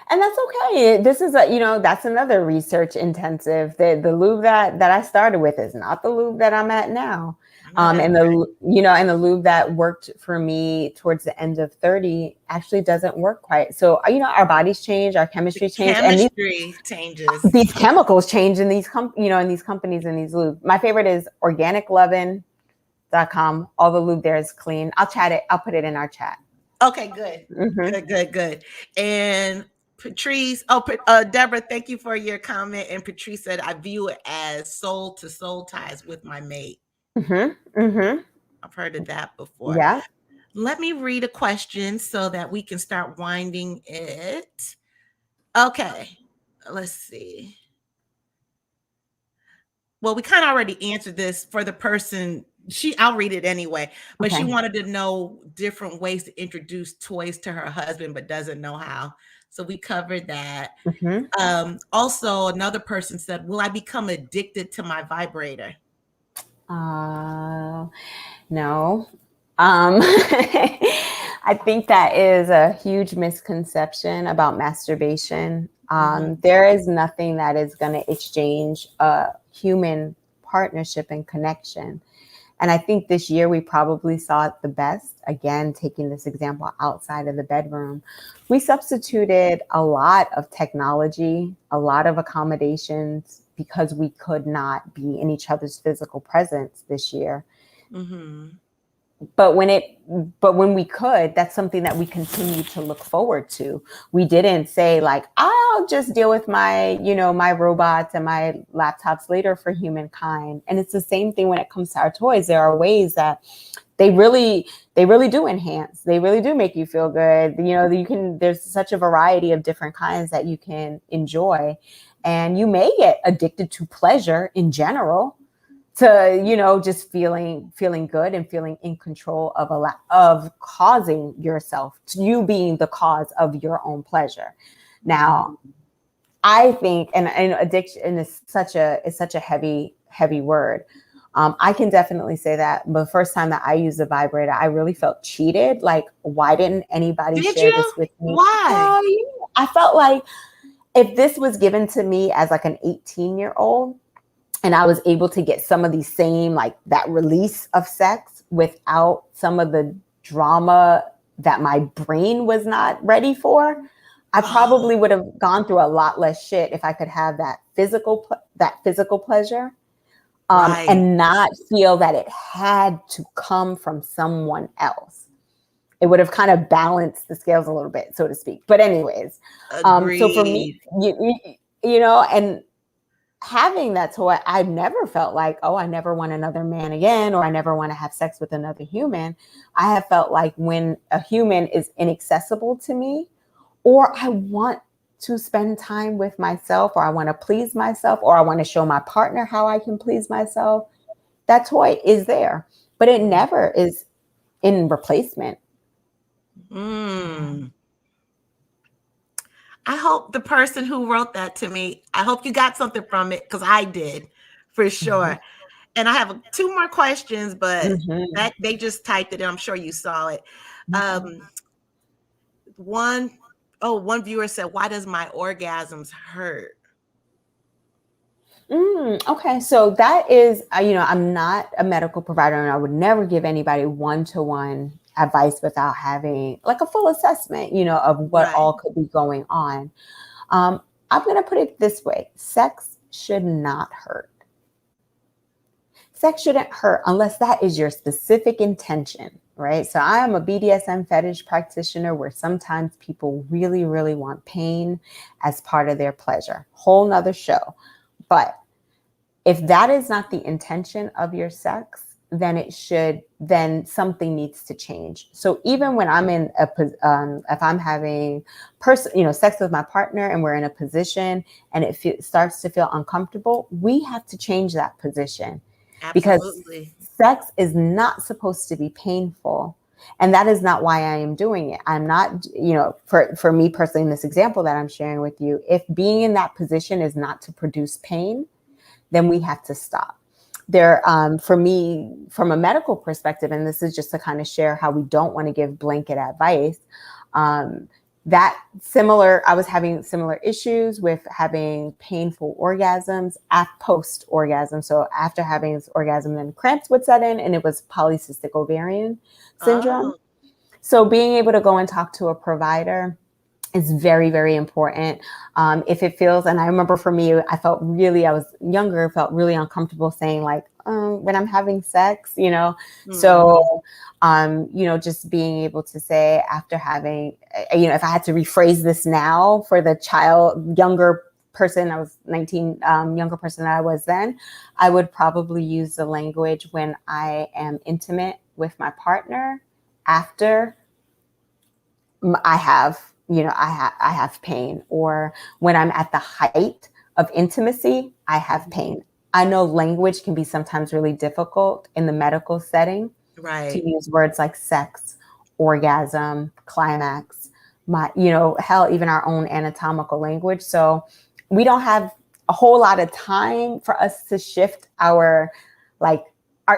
And that's okay. This is that's another research intensive. The lube that I started with is not the lube that I'm at now. And the lube that worked for me towards the end of 30 actually doesn't work quite. So, our bodies change, our chemistry changes. Chemistry changes. These chemicals change in these in these companies and these lube. My favorite is organiclovin.com. All the lube there is clean. I'll chat it. I'll put it in our chat. Okay, good. Mm-hmm. Good. And Patrice, Deborah, thank you for your comment. And Patrice said, I view it as soul to soul ties with my mate. I've heard of that before. Yeah. Let me read a question so that we can start winding it. Okay, let's see. Well, we kind of already answered this for the person. I'll read it anyway, but she wanted to know different ways to introduce toys to her husband, but doesn't know how. So we covered that. Also, another person said, will I become addicted to my vibrator? No. I think that is a huge misconception about masturbation. There is nothing that is going to exchange a human partnership and connection. And I think this year we probably saw it the best. Again, taking this example outside of the bedroom, we substituted a lot of technology, a lot of accommodations because we could not be in each other's physical presence this year. But when we could, that's something that we continue to look forward to. We didn't say like, I'll just deal with my, my robots and my laptops later for humankind. And it's the same thing when it comes to our toys. There are ways that they really do enhance. They really do make you feel good. There's such a variety of different kinds that you can enjoy. And you may get addicted to pleasure in general, to just feeling good and feeling in control of causing yourself, you being the cause of your own pleasure. Now, I think, and addiction is such a heavy word. I can definitely say that the first time that I used a vibrator, I really felt cheated. Like, why didn't anybody share this with me? Why? I felt like if this was given to me as like an 18-year-old, and I was able to get some of these same, like that release of sex without some of the drama that my brain was not ready for, I probably would have gone through a lot less shit if I could have that physical pleasure and not feel that it had to come from someone else. It would have kind of balanced the scales a little bit, so to speak. But anyways, so for me, and having that toy, I never felt like, oh, I never want another man again, or I never want to have sex with another human. I have felt like when a human is inaccessible to me, or I want to spend time with myself, or I want to please myself, or I want to show my partner how I can please myself, that toy is there, but it never is in replacement. I hope the person who wrote that to me, I hope you got something from it, because I did, for sure. And I have 2 more questions, but that they just typed it in. I'm sure you saw it. One viewer said, why does my orgasms hurt? Okay, so that is, I'm not a medical provider, and I would never give anybody one-to-one advice without having like a full assessment, of what all could be going on. I'm going to put it this way. Sex should not hurt. sex shouldn't hurt unless that is your specific intention, right? So I am a BDSM fetish practitioner where sometimes people really, really want pain as part of their pleasure. Whole nother show. But if that is not the intention of your sex, then something needs to change. So even when I'm if I'm having sex with my partner and we're in a position and it starts to feel uncomfortable, we have to change that position. Absolutely. Because sex is not supposed to be painful. And that is not why I am doing it. I'm not, for me personally, in this example that I'm sharing with you, if being in that position is not to produce pain, then we have to stop. For me, from a medical perspective, and this is just to kind of share how we don't want to give blanket advice, I was having similar issues with having painful orgasms post-orgasm. So after having this orgasm, then cramps would set in, and it was polycystic ovarian syndrome. Oh. So being able to go and talk to a provider is very, very important. If it feels, and I remember for me, I was younger, felt really uncomfortable saying like, when I'm having sex, Mm-hmm. So, just being able to say after having, if I had to rephrase this now for the younger person, I was 19, younger person that I was then, I would probably use the language when I am intimate with my partner after I have pain, or when I'm at the height of intimacy, I have pain. I know language can be sometimes really difficult in the medical setting, right? To use words like sex, orgasm, climax, even our own anatomical language. So we don't have a whole lot of time for us to shift our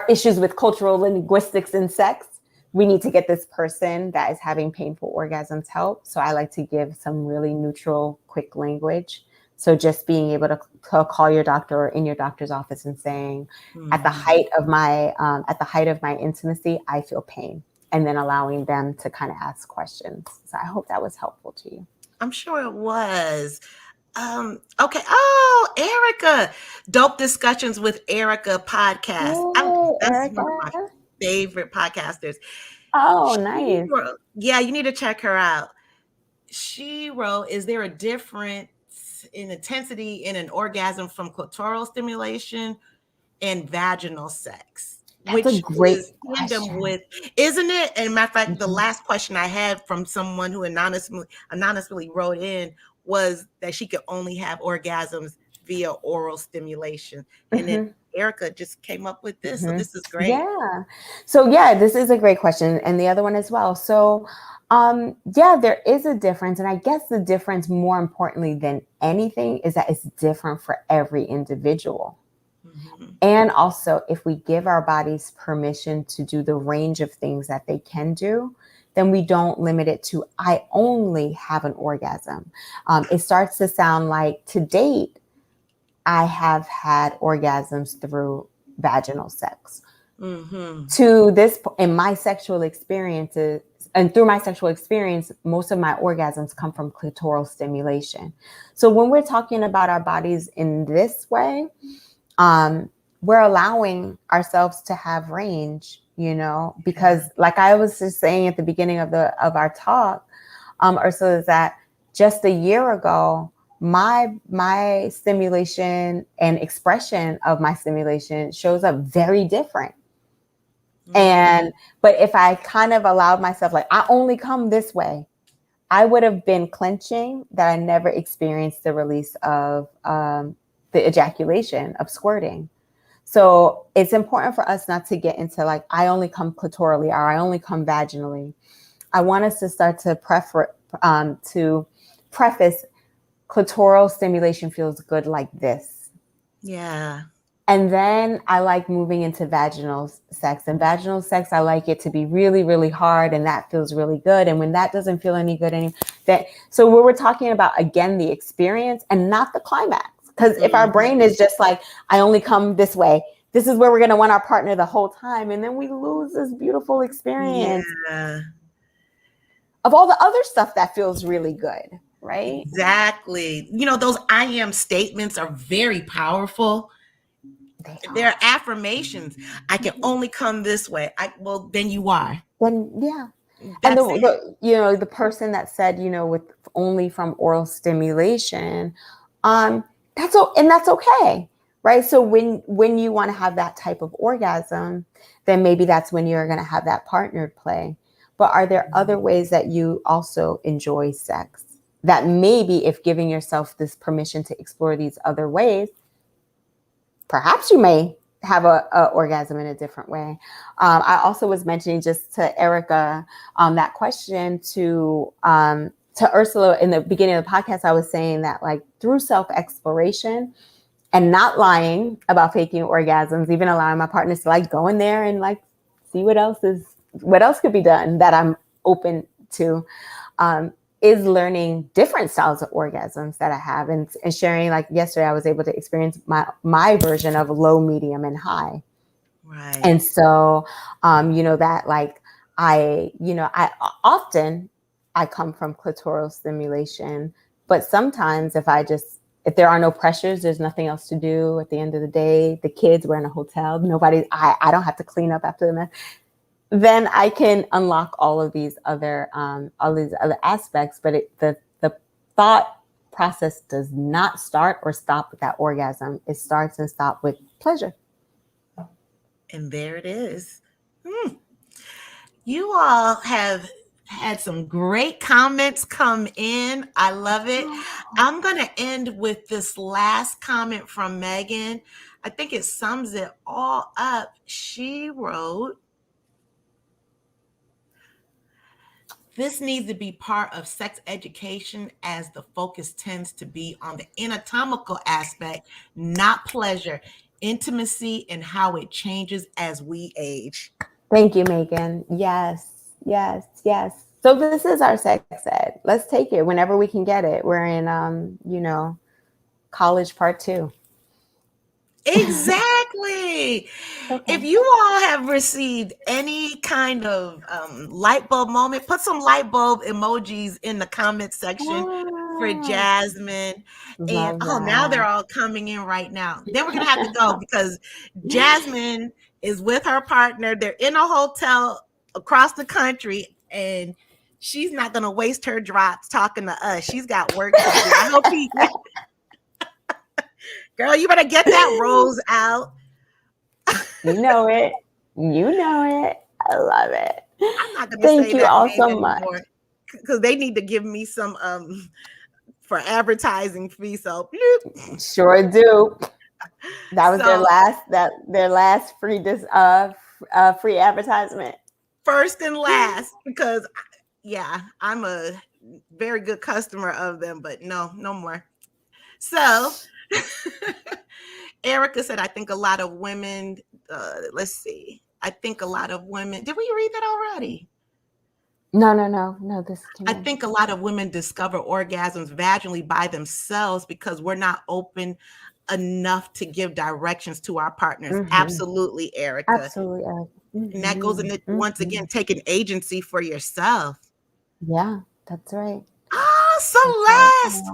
issues with cultural linguistics in sex. We need to get this person that is having painful orgasms help. So I like to give some really neutral, quick language. So just being able to call your doctor or in your doctor's office and saying, mm-hmm. at the height of my intimacy, I feel pain, and then allowing them to kind of ask questions. So I hope that was helpful to you. I'm sure it was. Okay. Oh, Erika, Dope Discussions with Erika podcast. That's Erika. One of my favorite podcasters. Oh, nice. Yeah, you need to check her out. She wrote, is there a difference in intensity in an orgasm from clitoral stimulation and vaginal sex? That's a great question. Isn't it? And matter of fact, mm-hmm. the last question I had from someone who anonymously wrote in was that she could only have orgasms via oral stimulation. And mm-hmm. then Erika just came up with this. Mm-hmm. So this is great. Yeah. So this is a great question. And the other one as well. So there is a difference. And I guess the difference, more importantly than anything, is that it's different for every individual. Mm-hmm. And also, if we give our bodies permission to do the range of things that they can do, then we don't limit it to, I only have an orgasm. It starts to sound like, to date, I have had orgasms through vaginal sex. Mm-hmm. To this, in my sexual experiences, and through my sexual experience, most of my orgasms come from clitoral stimulation. So when we're talking about our bodies in this way, we're allowing ourselves to have range, because like I was just saying at the beginning of our talk, Ursula, is that just a year ago, my stimulation and expression of my stimulation shows up very different. Mm-hmm. But if I kind of allowed myself, like, I only come this way, I would have been clenching that I never experienced the release of the ejaculation of squirting. So it's important for us not to get into like, I only come clitorally or I only come vaginally. I want us to start to preface clitoral stimulation feels good like this. Yeah. And then I like moving into vaginal sex. And vaginal sex, I like it to be really, really hard. And that feels really good. And when that doesn't feel any good anymore, so we're talking about, again, the experience and not the climax. Because if our brain is just like, I only come this way, this is where we're going to want our partner the whole time. And then we lose this beautiful experience of all the other stuff that feels really good, right? Exactly. Those I am statements are very powerful. There are affirmations. I can only come this way. Well, then you are. Then yeah. That's And the person that said, with only from oral stimulation, that's okay, right? So when you want to have that type of orgasm, then maybe that's when you're going to have that partnered play. But are there other ways that you also enjoy sex that maybe if giving yourself this permission to explore these other ways, perhaps you may have a orgasm in a different way. I also was mentioning just to Erika that question to Ursula in the beginning of the podcast. I was saying that like through self-exploration and not lying about faking orgasms, even allowing my partners to like go in there and like see what else could be done that I'm open to. Is learning different styles of orgasms that I have and sharing. Like yesterday, I was able to experience my version of low, medium, and high. Right. And so, that like I often come from clitoral stimulation, but sometimes if there are no pressures, there's nothing else to do at the end of the day. The kids, we're in a hotel. I don't have to clean up after the mess. Then I can unlock all these other aspects, but the thought process does not start or stop with that orgasm. It starts and stops with pleasure. And there it is. You all have had some great comments come in. I love it. I'm going to end with this last comment from Megan. I think it sums it all up. She wrote, "This needs to be part of sex education as the focus tends to be on the anatomical aspect, not pleasure, intimacy, and how it changes as we age." Thank you, Megan. Yes. So this is our sex ed. Let's take it whenever we can get it. We're in, college part 2. Exactly. Okay. If you all have received any kind of light bulb moment, put some light bulb emojis in the comment section for Jasmine. And now they're all coming in right now. Then we're going to have to go because Jasmine is with her partner. They're in a hotel across the country and she's not going to waste her drops talking to us. She's got work to do. I hope girl, you better get that rose out. You know it. I love it. I'm not going to Thank say you that all name so anymore much because they need to give me some for advertising fee. So sure do. That was their last free advertisement. First and last, because I'm a very good customer of them, but no more. So Erika said, I think a lot of women, let's see. I think a lot of women, did we read that already? No. This I think a lot of women discover orgasms vaginally by themselves because we're not open enough to give directions to our partners. Mm-hmm. Absolutely, Erika. Absolutely, Erika. Mm-hmm. And that goes into, once again, taking agency for yourself. Yeah, that's right. Celeste,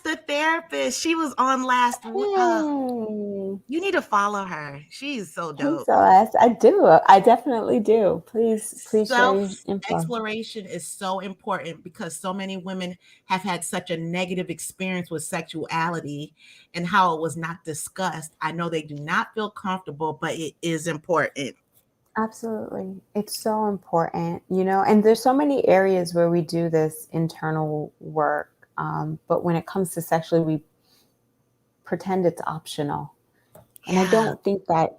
the therapist. She was on last week. You need to follow her. She's so dope. Hey, Celeste, I do. I definitely do. Please share your info. Exploration is so important because so many women have had such a negative experience with sexuality and how it was not discussed. I know they do not feel comfortable, but it is important. Absolutely. It's so important, and there's so many areas where we do this internal work. But when it comes to sexually, we pretend it's optional. And I don't think that,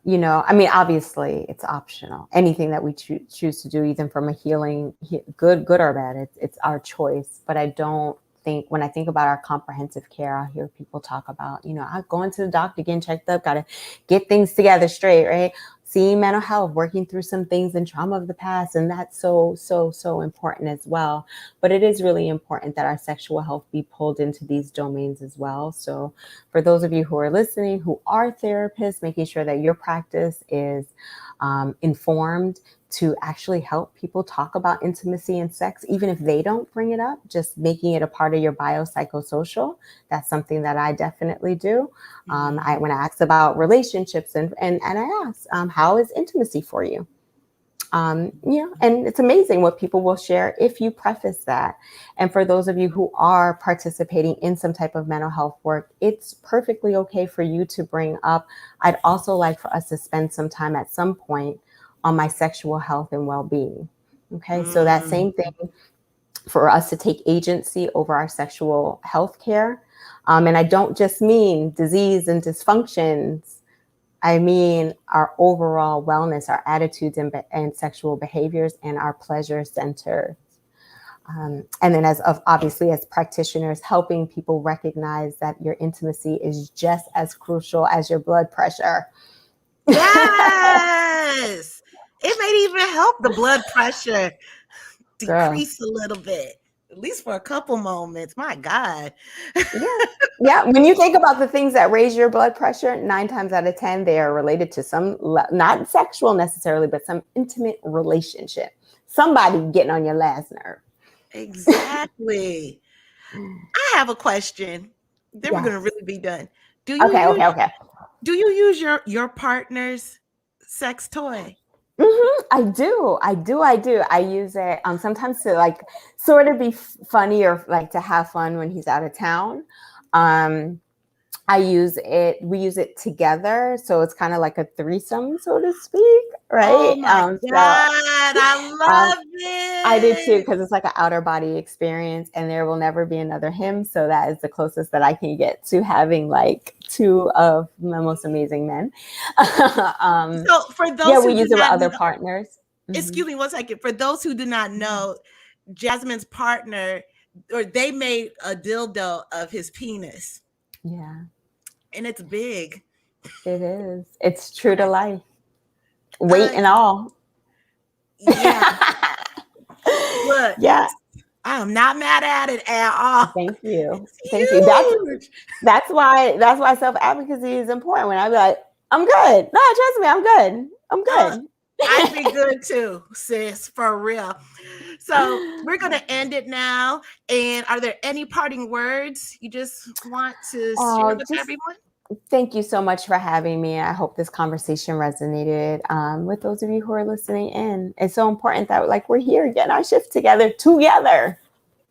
obviously it's optional. Anything that we choose to do, even from a healing, good or bad, it's our choice. But I don't think, when I think about our comprehensive care, I hear people talk about, I'm going to the doctor, getting checked up, got to get things together straight, right? Seeing mental health, working through some things and trauma of the past. And that's so important as well. But it is really important that our sexual health be pulled into these domains as well. So for those of you who are listening, who are therapists, making sure that your practice is informed to actually help people talk about intimacy and sex, even if they don't bring it up, just making it a part of your biopsychosocial. That's something that I definitely do. When I ask about relationships and I ask, how is intimacy for you? And it's amazing what people will share if you preface that. And for those of you who are participating in some type of mental health work, it's perfectly okay for you to bring up, I'd also like for us to spend some time at some point on my sexual health and well-being. Okay, so that same thing for us to take agency over our sexual health care. And I don't just mean disease and dysfunctions. I mean our overall wellness, our attitudes and sexual behaviors, and our pleasure centers. And then obviously as practitioners, helping people recognize that your intimacy is just as crucial as your blood pressure. Yes. It may even help the blood pressure decrease a little bit, at least for a couple moments. My God. Yeah. When you think about the things that raise your blood pressure, 9 times out of 10, they are related to some, not sexual necessarily, but some intimate relationship. Somebody getting on your last nerve. Exactly. I have a question. Then we're going to really be done. Do you Do you use your partner's sex toy? I do. I use it sometimes to like sort of be funny or like to have fun when he's out of town. We use it together. So it's kind of like a threesome, so to speak, right? Oh my God, I love it. I do too, because it's like an outer body experience and there will never be another him. So that is the closest that I can get to having like 2 of the most amazing men. So for those we use it with other partners. Excuse me 1 second. For those who do not know, Jasmine's partner, or they made a dildo of his penis. Yeah. And it's big. It is. It's true to life. Weight and all. Yeah. Look. Yeah. I'm not mad at it at all. Thank you. Thank you. That's why self-advocacy is important. When I be like, I'm good. No, trust me, I'm good. I'm good. I'd be good too, sis, for real. So we're going to end it now. And are there any parting words you just want to share with everyone? Thank you so much for having me. I hope this conversation resonated with those of you who are listening in. It's so important that we're here getting our shift together.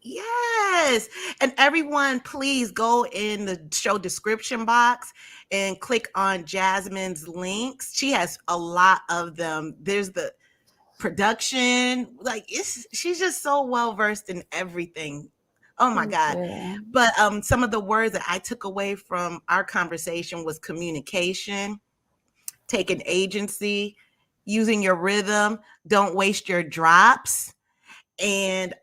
Yes. And everyone, please go in the show description box and click on Jasmine's links. She has a lot of them. There's the production. She's just so well versed in everything. Oh my God. Yeah. But some of the words that I took away from our conversation was communication, taking agency, using your rhythm, don't waste your drops. And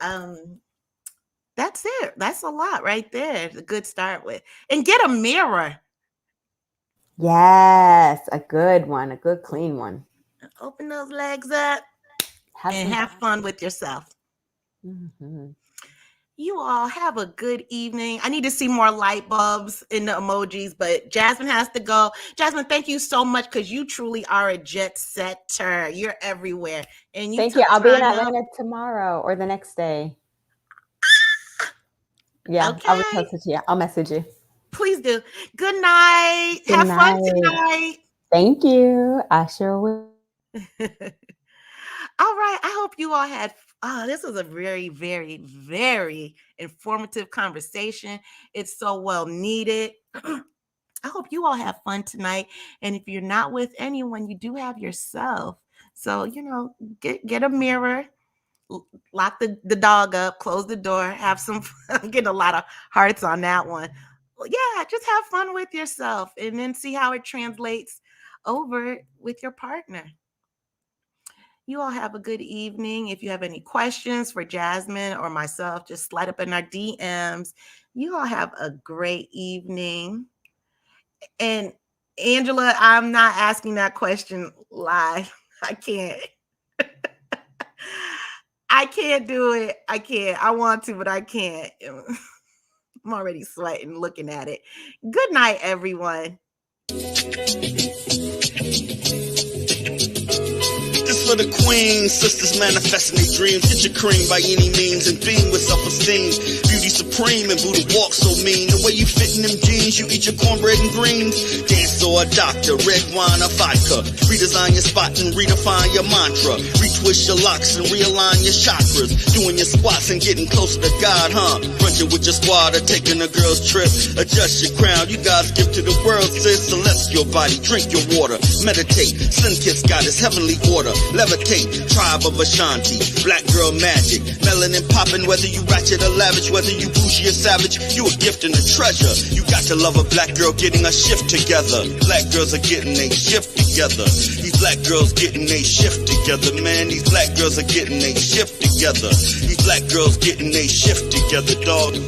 that's it. That's a lot right there. It's a good start with. And get a mirror. Yes, a good one, a good clean one. Open those legs up and have fun with yourself. Mm-hmm. You all have a good evening. I need to see more light bulbs in the emojis, but Jasmine has to go. Jasmine, thank you so much because you truly are a jet setter. You're everywhere. And thank you. I'll be in Atlanta tomorrow or the next day. Yeah, okay. I'll reach out to you. I'll message you. Please do. Good night. Have fun tonight. Thank you. I sure will. All right. I hope you all had this was a very, very, very informative conversation. It's so well needed. I hope you all have fun tonight. And if you're not with anyone, you do have yourself. So, get a mirror, lock the dog up, close the door, have some fun. I'm getting a lot of hearts on that one. Yeah, just have fun with yourself and then see how it translates over with your partner. You all have a good evening. If you have any questions for Jasmine or myself, just slide up in our DMs. You all have a great evening. And Angela, I'm not asking that question live. I can't. I can't do it. I can't. I want to, but I can't. I'm already sweating looking at it. Good night, everyone. for the queen. Sisters manifesting their dreams. Get your cream by any means and beam with self-esteem. Beauty supreme and Buddha walk so mean. The way you fit in them jeans, you eat your cornbread and greens. Dance or a doctor, red wine or vodka. Redesign your spot and redefine your mantra. Retwist your locks and realign your chakras. Doing your squats and getting closer to God, huh? Brunching with your squad or taking a girl's trip. Adjust your crown, you God's gift to the world, sis. Celestial body, drink your water. Meditate, Sun Kiss got his heavenly order. Levitate, tribe of Ashanti. Black girl magic, melanin popping. Whether you ratchet or lavish, whether you bougie or savage, you a gift and a treasure. You got to love a black girl getting a shift together. Black girls are getting a shift together. These black girls getting a shift together, man. These black girls are getting a shift together. These black girls getting a shift together, dog.